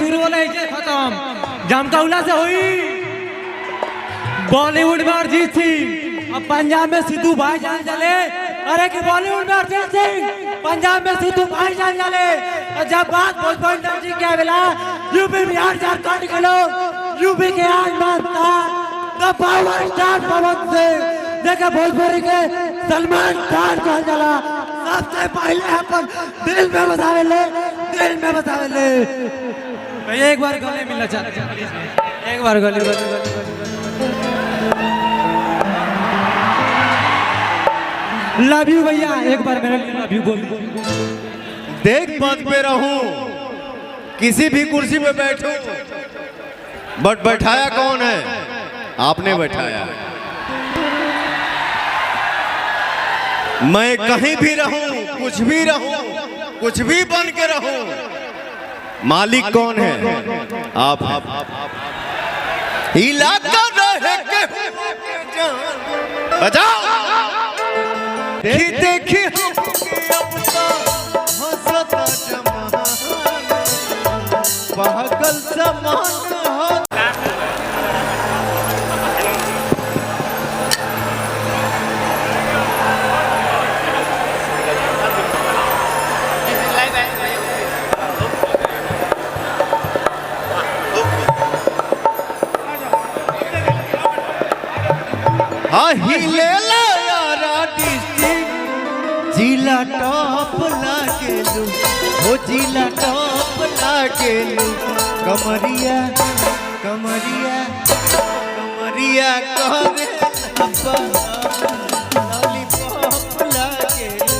शुरू होला है खत्म जामकाउला से हुई। बॉलीवुड में अरिजीत सिंह, अब पंजाब में सिद्धू भाईजान चले। अरे कि बॉलीवुड में अरिजीत सिंह, पंजाब में सिद्धू भाईजान चले। और जब बात भोजपुरी इंडस्ट्री क्या मिला, यूपी बिहार झारखंड के लोग यूपी के आसमान का पावर स्टार पवन सिंह देखा भोजपुरी के सलमान खान कहा चला। सबसे पहले अपन दिल में बतावे ले, दिल में बतावे ले। एक बार गले मिलना चाहते हैं, एक बार गले लव यू भैया, एक बार मेरे लिए लव यू बोल। देख पद पे रहूं, किसी भी कुर्सी पे बैठूं, बट बैठाया कौन है? आपने बैठाया। मैं कहीं भी रहूं, कुछ भी रहूं, कुछ भी बन के रहूं, मालिक कौन है? आप। इलाका रहे के बजाओ। देखी देखी हंसता जमाना, पागल जमाना। हिले यारा डिस्ट्रिक्ट जिला टॉप लागेलू, हो जिला टॉप लागेलू। कमरिया कमरिया कमरिया करे लॉलीपॉप लागेलू।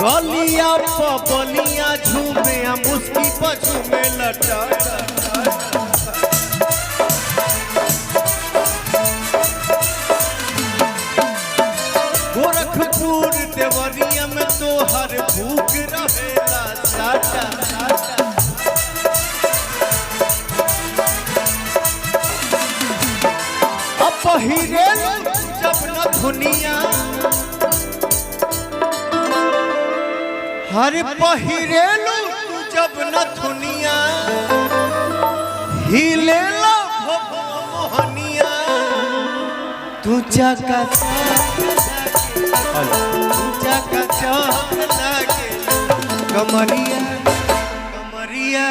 गलिया पबनिया झूमे, मुस्की पर झूमे लटा। गोरखपुर देवरिया में तो हर भूख रहेला साटा। अब पहिरे जब न दुनिया, हर पहिरेलू तू जब न दुनिया, हिलेला मोहनिया। तू जाका चौक लागे, कमरिया कमरिया